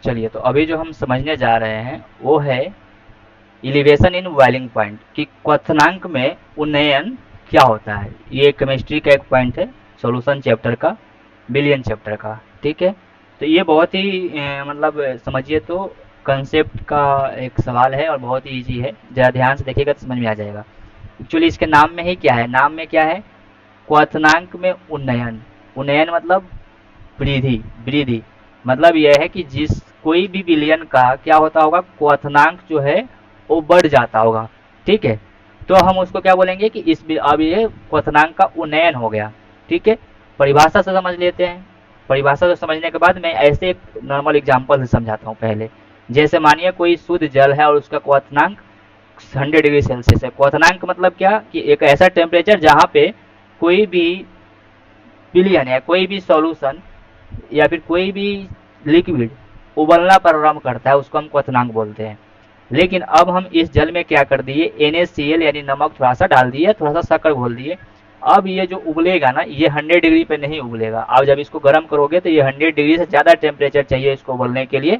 चलिए, तो अभी जो हम समझने जा रहे हैं वो है इलिवेशन इन बॉइलिंग पॉइंट कि क्वथनांक में उन्नयन क्या होता है। ये केमिस्ट्री का एक पॉइंट है, सॉल्यूशन चैप्टर का, बिलियन चैप्टर का। ठीक है, तो ये बहुत ही मतलब समझिए तो कंसेप्ट का एक सवाल है और बहुत ही इजी है। ज़रा ध्यान से देखिएगा तो समझ में आ जाएगा। एक्चुअली इसके नाम में ही क्या है, नाम में क्या है, क्वथनांक में उन्नयन। उन्नयन मतलब वृद्धि, वृद्धि मतलब यह है कि जिस कोई भी विलयन का क्या होता होगा, क्वथनांक जो है वो बढ़ जाता होगा। ठीक है, तो हम उसको क्या बोलेंगे कि अब ये क्वथनांक का उन्नयन हो गया। ठीक है, परिभाषा से समझ लेते हैं। परिभाषा से समझने के बाद मैं ऐसे एक नॉर्मल एग्जांपल से समझाता हूँ पहले। जैसे मानिए कोई शुद्ध जल है और उसका क्वथनांक 100 डिग्री सेल्सियस है। क्वथनांक मतलब क्या कि एक ऐसा टेम्परेचर जहाँ पे कोई भी विलयन या कोई भी सॉल्यूशन या फिर कोई भी लिक्विड उबलना प्रारंभ करता है, उसको हम क्वथनांक बोलते हैं। लेकिन अब हम इस जल में क्या कर दिए, NaCl यानी नमक थोड़ा सा डाल दिए, थोड़ा सा शक्कर घोल दिए। अब ये जो उबलेगा ना, ये 100 डिग्री पे नहीं उबलेगा। अब जब इसको गर्म करोगे तो ये 100 डिग्री से ज़्यादा टेम्परेचर चाहिए इसको उबलने के लिए,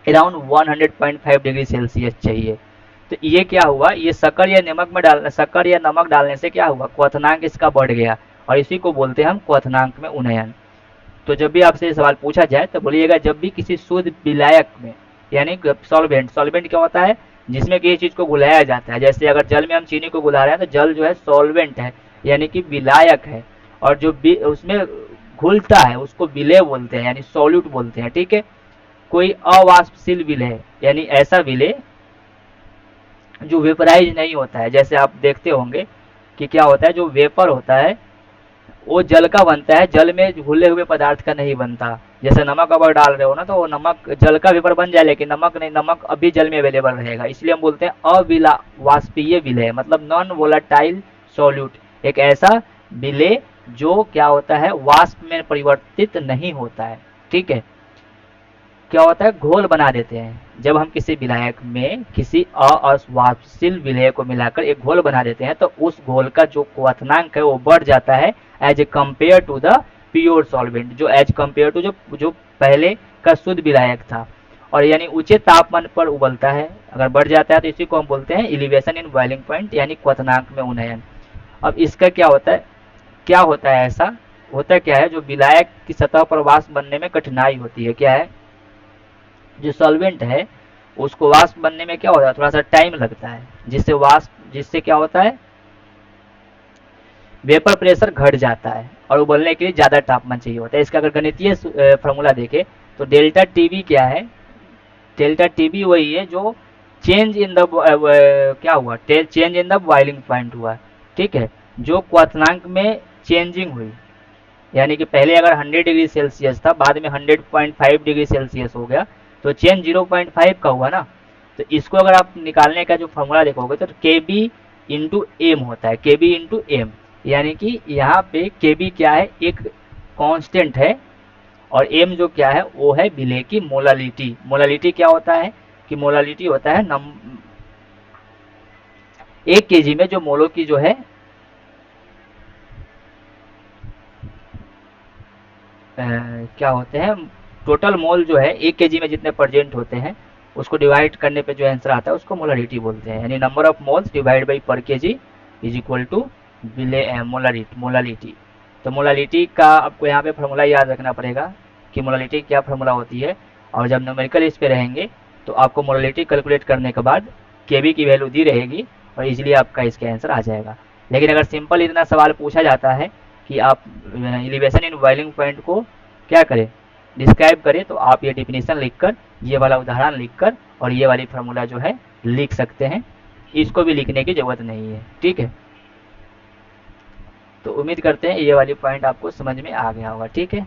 अराउंड 100.5 डिग्री सेल्सियस चाहिए। तो ये क्या हुआ, ये शक्कर या नमक डालने से क्या हुआ, क्वथनांक इसका बढ़ गया और इसी को बोलते हैं हम क्वथनांक में उन्नयन। तो जब भी आपसे ये सवाल पूछा जाए तो बोलिएगा जब भी किसी शुद्ध विलायक में, यानी सॉल्वेंट, सॉल्वेंट क्या होता है, जिसमें किसी चीज को घुलाया जाता है। जैसे अगर जल में हम चीनी को घुला रहे हैं तो जल जो है सॉल्वेंट है, यानी कि विलायक है। और जो उसमें घुलता है उसको विलेय बोलते हैं, यानी सॉल्यूट बोलते हैं। ठीक है, कोई अवाष्पशील विलेय यानी ऐसा विलेय जो वेपराइज नहीं होता है। जैसे आप देखते होंगे कि क्या होता है, जो वेपर होता है वो जल का बनता है, जल में घुले हुए पदार्थ का नहीं बनता। जैसे नमक अगर डाल रहे हो ना तो वो नमक जल का वेपर बन जाए, लेकिन नमक नहीं, नमक अभी जल में अवेलेबल रहेगा। इसलिए हम बोलते हैं अविला वाष्पीय विलेय, मतलब नॉन वोलाटाइल सॉल्यूट, एक ऐसा विलेय जो क्या होता है, वाष्प में परिवर्तित नहीं होता है। ठीक है, क्या होता है, घोल बना देते हैं। जब हम किसी विलायक में किसी अवाष्पशील विलेय को मिलाकर एक घोल बना देते हैं तो उस घोल का जो क्वथनांक है वो बढ़ जाता है as a compare to the pure solvent, जो एज कम्पेयर टू जो जो पहले का शुद्ध विलायक था। और यानी ऊंचे तापमान पर उबलता है, अगर बढ़ जाता है तो इसी को हम बोलते हैं इलिवेशन इन बॉइलिंग पॉइंट, यानी क्वथनांक में उन्नयन। अब इसका क्या होता है, क्या होता है, ऐसा होता क्या है, जो विलायक की सतह पर वाष्प बनने में कठिनाई होती है, क्या है, जो सॉल्वेंट है उसको वाष्प बनने में क्या होता है, थोड़ा सा टाइम लगता है, जिससे क्या होता है, वेपर प्रेशर घट जाता है और उबलने के लिए ज़्यादा तापमान चाहिए होता है। इसका अगर गणितीय फॉर्मूला देखें तो डेल्टा टीबी क्या है, डेल्टा टीबी वही है जो चेंज इन द क्या हुआ, change in the boiling point हुआ। ठीक है, जो क्वथनांक में चेंजिंग हुई, यानी कि पहले अगर 100 डिग्री सेल्सियस था, बाद में 100.5 डिग्री सेल्सियस हो गया, तो चेंज 0.5 का हुआ ना। तो इसको अगर आप निकालने का जो फॉर्मूला देखोगे तो के बी इंटू एम होता है, के बी इंटू एम, यानी कि यहाँ पे के बी क्या है, एक कांस्टेंट है, और एम जो क्या है वो है विलेय की मोलालिटी। मोलालिटी क्या होता है कि मोलालिटी होता है 1 kg में जो मोलों की जो है क्या होते हैं, टोटल मोल जो है 1 kg में जितने प्रेजेंट होते हैं उसको डिवाइड करने पे जो आंसर आता है उसको मोलारिटी बोलते हैं। यानी number of moles divide by per kg is equal to molality. तो मोलालिटी का आपको यहाँ पे फॉर्मूला याद रखना पड़ेगा कि मोलालिटी क्या फॉर्मूला होती है, और जब न्यूमेरिकल इस पे रहेंगे तो आपको मोलालिटी कैलकुलेट करने के बाद केबी की वैल्यू दी रहेगी और इजीली आपका इसका आंसर आ जाएगा। लेकिन अगर सिंपल इतना सवाल पूछा जाता है कि आप एलिवेशन इन बॉइलिंग पॉइंट को क्या करें, डिस्क्राइब करें, तो आप ये डिफिनीशन लिखकर, ये वाला उदाहरण लिखकर और ये वाली फार्मूला जो है लिख सकते हैं। इसको भी लिखने की ज़रूरत नहीं है। ठीक है, तो उम्मीद करते हैं ये वाली पॉइंट आपको समझ में आ गया होगा। ठीक है।